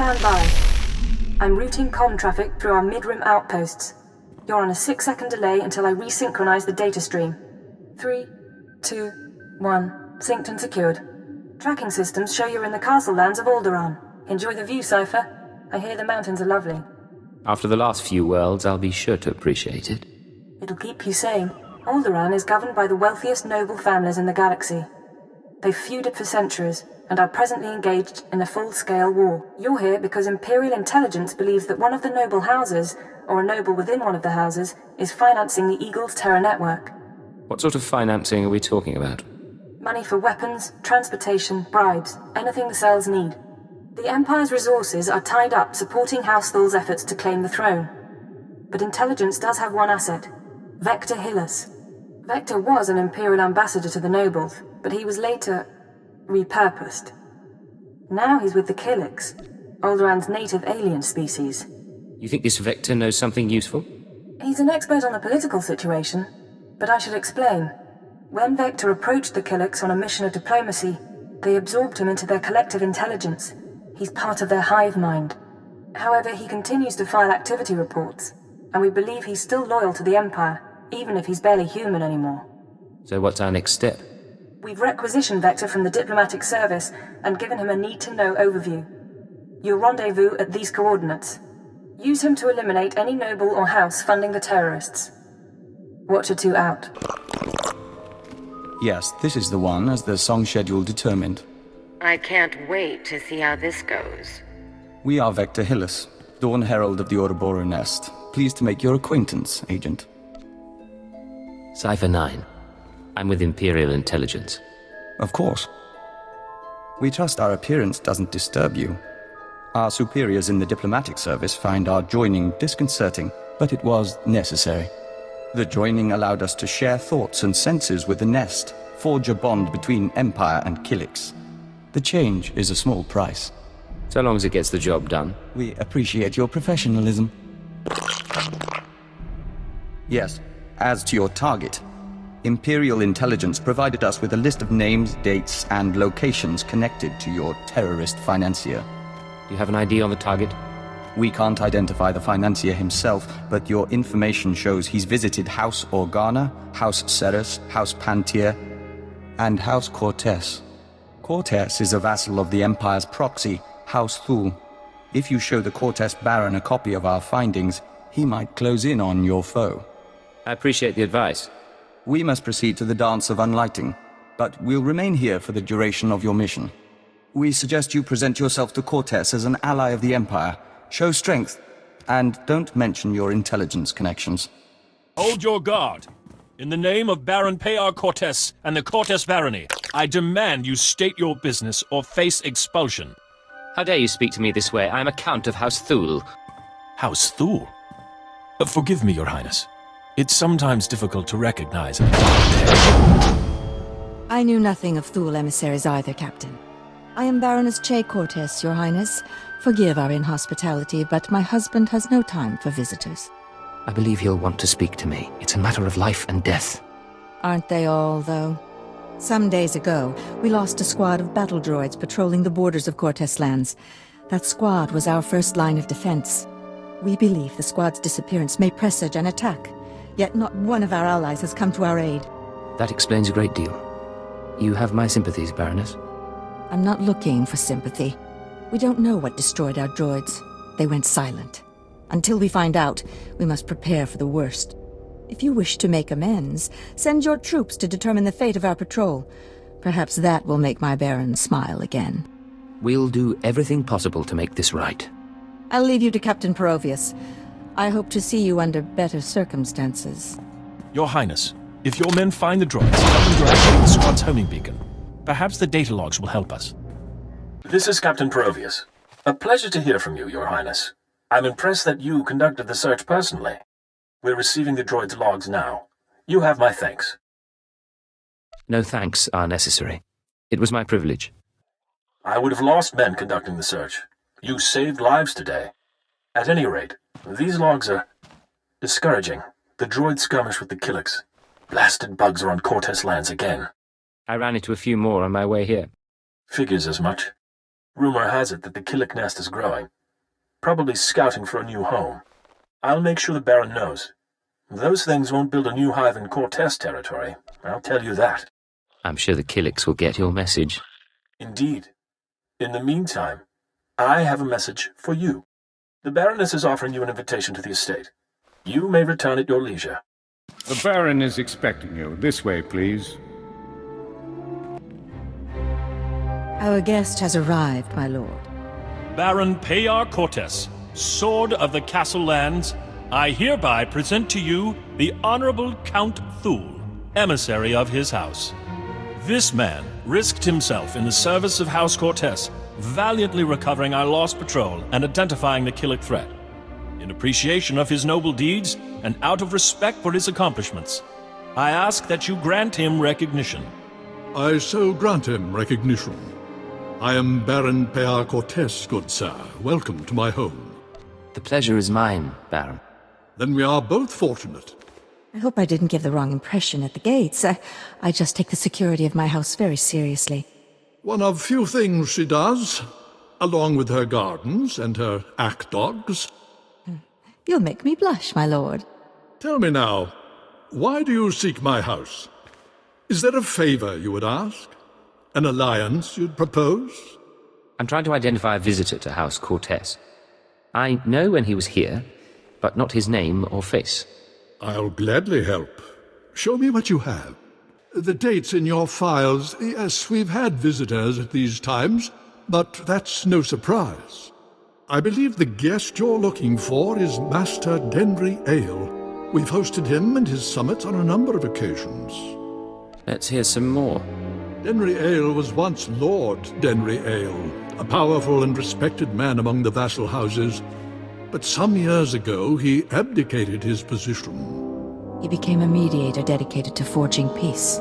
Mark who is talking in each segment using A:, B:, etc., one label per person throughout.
A: stand by. I'm routing comm traffic through our mid-rim outposts. You're on a 6-second delay until I resynchronize the data stream. 3, 2, 1. Synced and secured. Tracking systems show you're in the castle lands of Alderaan. Enjoy the view, Cypher. I hear the mountains are lovely.
B: After the last few worlds, I'll be sure to appreciate it.
A: It'll keep you sane. Alderaan is governed by the wealthiest noble families in the galaxy. They've feuded for centuries, and are presently engaged in a full-scale war. You're here because Imperial intelligence believes that one of the noble houses, or a noble within one of the houses, is financing the Eagle's Terror network.
B: What sort of financing are we talking about?
A: Money for weapons, transportation, bribes, anything the cells need. The Empire's resources are tied up supporting House Thul's efforts to claim the throne. But intelligence does have one asset, Vector Hillis. Vector was an Imperial ambassador to the nobles, but he was later repurposed. Now he's with the Killiks, Alderaan's native alien species.
B: You think this Vector knows something useful?
A: He's an expert on the political situation, but I should explain. When Vector approached the Killiks on a mission of diplomacy, they absorbed him into their collective intelligence. He's part of their hive mind. However, he continues to file activity reports, and we believe he's still loyal to the Empire, even if he's barely human anymore.
B: So what's our next step?
A: We've requisitioned Vector from the diplomatic service and given him a need-to-know overview. You'll rendezvous at these coordinates. Use him to eliminate any noble or house funding the terrorists. Watcher 2 out.
C: Yes, this is the one, as the song schedule determined.
D: I can't wait to see how this goes.
C: We are Vector Hillis, Dawn Herald of the Ouroboros Nest. Pleased to make your acquaintance, Agent.
B: Cypher 9. I'm with Imperial Intelligence.
C: Of course. We trust our appearance doesn't disturb you. Our superiors in the diplomatic service find our joining disconcerting, but it was necessary. The joining allowed us to share thoughts and senses with the Nest, forge a bond between Empire and Killiks. The change is a small price.
B: So long as it gets the job done.
C: We appreciate your professionalism. Yes, as to your target, Imperial Intelligence provided us with a list of names, dates, and locations connected to your terrorist financier.
B: Do you have an ID on the target?
C: We can't identify the financier himself, but your information shows he's visited House Organa, House Ceres, House Pantier, and House Cortez. Cortez is a vassal of the Empire's proxy, House Thul. If you show the Cortez Baron a copy of our findings, he might close in on your foe.
B: I appreciate the advice.
C: We must proceed to the Dance of Unlighting, but we'll remain here for the duration of your mission. We suggest you present yourself to Cortez as an ally of the Empire, show strength, and don't mention your intelligence connections.
E: Hold your guard. In the name of Baron Payar Cortez and the Cortez Barony, I demand you state your business or face expulsion.
B: How dare you speak to me this way? I am a Count of House Thul.
E: House Thul? Forgive me, Your Highness. It's sometimes difficult to recognize.
F: I knew nothing of Thul emissaries either, Captain. I am Baroness Che Cortez, Your Highness. Forgive our inhospitality, but my husband has no time for visitors.
B: I believe he'll want to speak to me. It's a matter of life and death.
F: Aren't they all, though? Some days ago, we lost a squad of battle droids patrolling the borders of Cortez lands. That squad was our first line of defense. We believe the squad's disappearance may presage an attack, yet not one of our allies has come to our aid.
B: That explains a great deal. You have my sympathies, Baroness.
F: I'm not looking for sympathy. We don't know what destroyed our droids. They went silent. Until we find out, we must prepare for the worst. If you wish to make amends, send your troops to determine the fate of our patrol. Perhaps that will make my Baron smile again.
B: We'll do everything possible to make this right.
F: I'll leave you to Captain Perovius. I hope to see you under better circumstances.
E: Your Highness, if your men find the droids, help them to activate the squad's homing beacon. Perhaps the data logs will help us. This is Captain Perovius. A pleasure to hear from you, Your Highness. I'm impressed that you conducted the search personally. We're receiving the droid's logs now. You have my thanks.
B: No thanks are necessary. It was my privilege.
E: I would have lost men conducting the search. You saved lives today. At any rate, these logs are discouraging. The droid skirmish with the Killiks. Blasted bugs are on Cortez lands again.
B: I ran into a few more on my way here.
E: Figures as much. Rumor has it that the Killick nest is growing, probably scouting for a new home. I'll make sure the Baron knows. Those things won't build a new hive in Cortez territory, I'll tell you that.
B: I'm sure the Killicks will get your message.
E: Indeed. In the meantime, I have a message for you. The Baroness is offering you an invitation to the estate. You may return at your leisure.
G: The Baron is expecting you. This way, please.
F: Our guest has arrived, my lord.
E: Baron Payar Cortes, Sword of the Castle Lands, I hereby present to you the Honorable Count Thule, emissary of his house. This man risked himself in the service of House Cortes, valiantly recovering our lost patrol and identifying the Killick threat. In appreciation of his noble deeds and out of respect for his accomplishments, I ask that you grant him recognition.
H: I so grant him recognition. I am Baron Payar Cortes, good sir. Welcome to my home.
B: The pleasure is mine, Baron.
H: Then we are both fortunate.
F: I hope I didn't give the wrong impression at the gates. I just take the security of my house very seriously.
H: One of few things she does, along with her gardens and her ack dogs.
F: You'll make me blush, my lord.
H: Tell me now, why do you seek my house? Is there a favor you would ask? An alliance you'd propose?
B: I'm trying to identify a visitor to House Cortez. I know when he was here, but not his name or face.
H: I'll gladly help. Show me what you have. The dates in your files. Yes, we've had visitors at these times, but that's no surprise. I believe the guest you're looking for is Master Denry Ale. We've hosted him and his summits on a number of occasions.
B: Let's hear some more.
H: Denry Ale was once Lord Denry Ale, a powerful and respected man among the vassal houses. But some years ago, he abdicated his position.
F: He became a mediator dedicated to forging peace.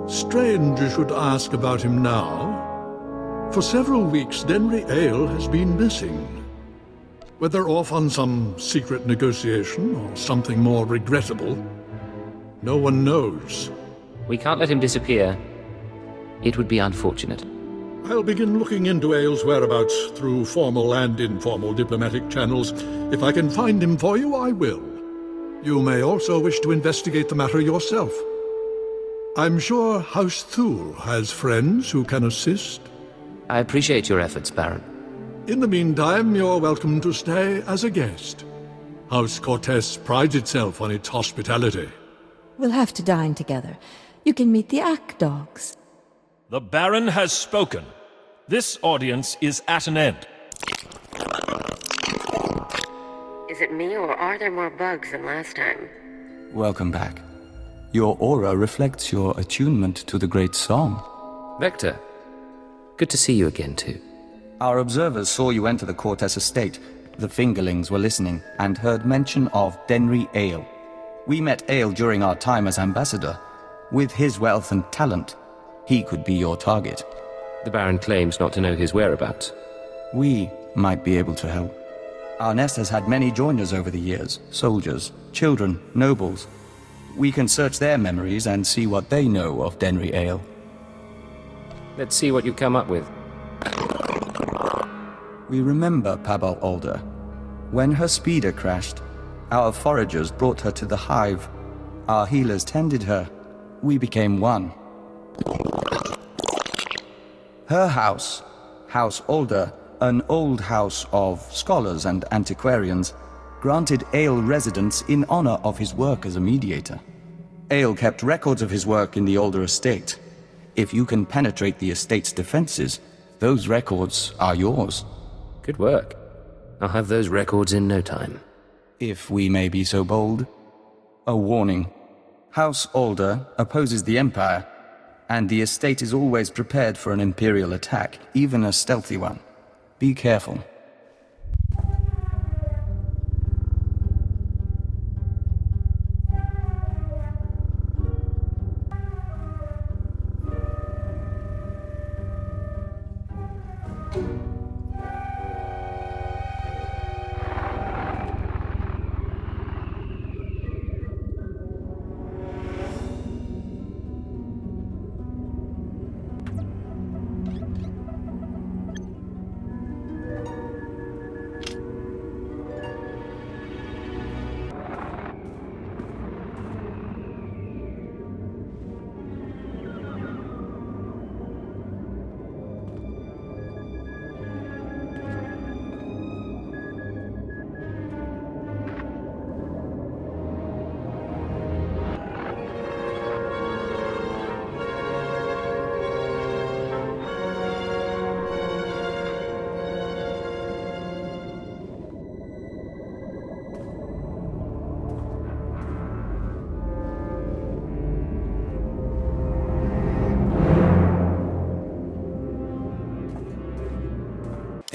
H: Strange you should ask about him now. For several weeks, Denry Ale has been missing. Whether off on some secret negotiation or something more regrettable, no one knows.
B: We can't let him disappear. It would be unfortunate.
H: I'll begin looking into Ale's whereabouts through formal and informal diplomatic channels. If I can find him for you, I will. You may also wish to investigate the matter yourself. I'm sure House Thule has friends who can assist.
B: I appreciate your efforts, Baron.
H: In the meantime, you're welcome to stay as a guest. House Cortez prides itself on its hospitality.
F: We'll have to dine together. You can meet the ack dogs.
E: The Baron has spoken. This audience is at an end.
D: Is it me, or are there more bugs than last time?
C: Welcome back. Your aura reflects your attunement to the great song.
B: Vector, good to see you again, too.
C: Our observers saw you enter the Cortez estate. The fingerlings were listening and heard mention of Denry Ale. We met Ale during our time as ambassador. With his wealth and talent, he could be your target.
B: The Baron claims not to know his whereabouts.
C: We might be able to help. Our nest has had many joiners over the years. Soldiers, children, nobles. We can search their memories and see what they know of Denry Ale.
B: Let's see what you come up with.
C: We remember Pabal Alder. When her speeder crashed, our foragers brought her to the hive. Our healers tended her. We became one. Her house, House Alder, an old house of scholars and antiquarians, granted Ale residence in honor of his work as a mediator. Ale kept records of his work in the Alder estate. If you can penetrate the estate's defenses, those records are yours.
B: Good work. I'll have those records in no time.
C: If we may be so bold. A warning. House Alder opposes the Empire, and the estate is always prepared for an Imperial attack, even a stealthy one. Be careful.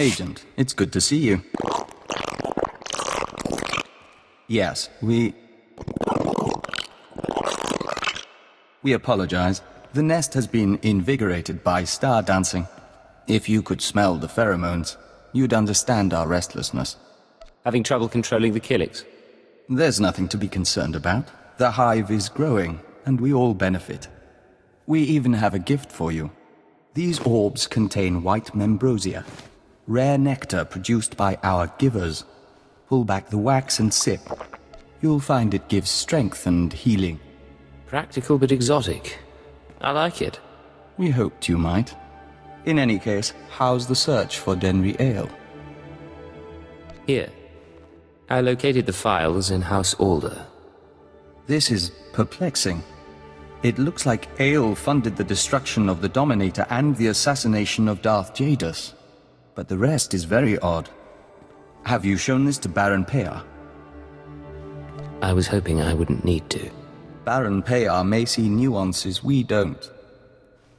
C: Agent, it's good to see you. Yes, we apologize. The nest has been invigorated by star dancing. If you could smell the pheromones, you'd understand our restlessness.
B: Having trouble controlling the Killiks?
C: There's nothing to be concerned about. The hive is growing, and we all benefit. We even have a gift for you. These orbs contain white membrosia, rare nectar produced by our givers. Pull back the wax and sip. You'll find it gives strength and healing.
B: Practical but exotic. I like it.
C: We hoped you might. In any case, how's the search for Denry Ale?
B: Here. I located the files in House Alder.
C: This is perplexing. It looks like Ale funded the destruction of the Dominator and the assassination of Darth Jadus. But the rest is very odd. Have you shown this to Baron Payar?
B: I was hoping I wouldn't need to.
C: Baron Payar may see nuances we don't.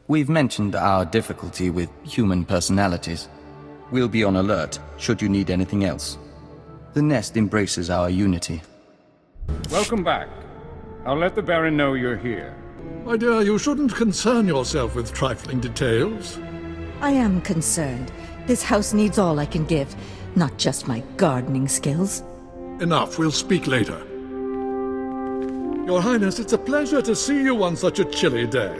C: We've mentioned our difficulty with human personalities. We'll be on alert should you need anything else. The nest embraces our unity.
G: Welcome back. I'll let the Baron know you're here.
H: My dear, you shouldn't concern yourself with trifling details.
F: I am concerned. This house needs all I can give, not just my gardening skills.
H: Enough, we'll speak later. Your Highness, it's a pleasure to see you on such a chilly day.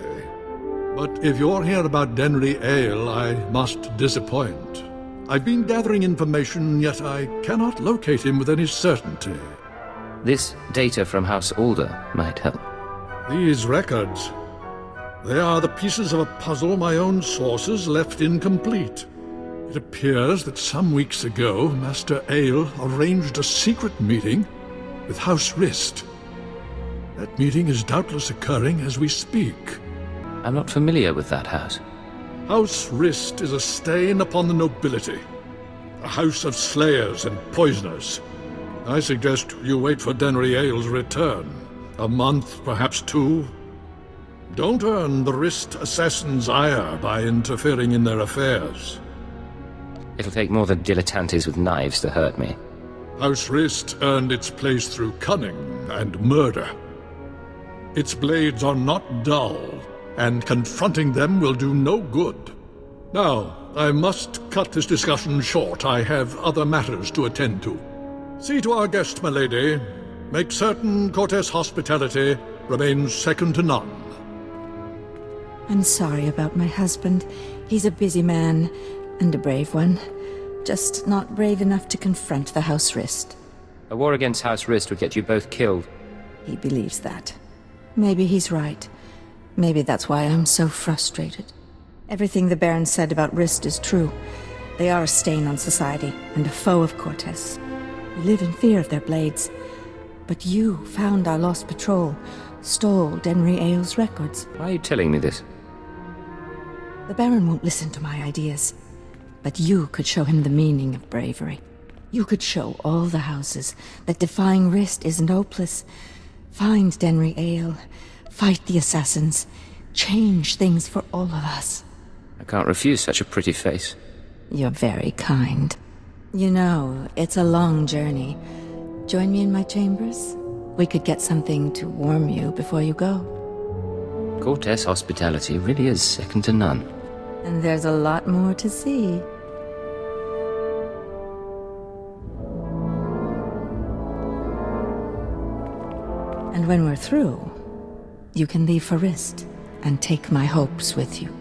H: But if you're here about Denry Ale, I must disappoint. I've been gathering information, yet I cannot locate him with any certainty.
B: This data from House Alder might help.
H: These records, they are the pieces of a puzzle my own sources left incomplete. It appears that some weeks ago, Master Ale arranged a secret meeting with House Rist. That meeting is doubtless occurring as we speak.
B: I'm not familiar with that house.
H: House Rist is a stain upon the nobility. A house of slayers and poisoners. I suggest you wait for Denry Ale's return. A month, perhaps 2. Don't earn the Rist assassins' ire by interfering in their affairs.
B: It'll take more than dilettantes with knives to hurt me.
H: House Rist earned its place through cunning and murder. Its blades are not dull, and confronting them will do no good. Now, I must cut this discussion short. I have other matters to attend to. See to our guest, my lady. Make certain Cortes' hospitality remains second to none.
F: I'm sorry about my husband. He's a busy man, and a brave one. Just not brave enough to confront the House Rist.
B: A war against House Rist would get you both killed.
F: He believes that. Maybe he's right. Maybe that's why I'm so frustrated. Everything the Baron said about Rist is true. They are a stain on society, and a foe of Cortes. We live in fear of their blades. But you found our lost patrol, stole Denry Ale's records.
B: Why are you telling me this?
F: The Baron won't listen to my ideas. But you could show him the meaning of bravery. You could show all the houses that defying Rist isn't hopeless. Find Denry Ale, fight the assassins, change things for all of us.
B: I can't refuse such a pretty face.
F: You're very kind. You know, it's a long journey. Join me in my chambers? We could get something to warm you before you go.
B: Cortes' hospitality really is second to none.
F: And there's a lot more to see. And when we're through, you can leave for Rist and take my hopes with you.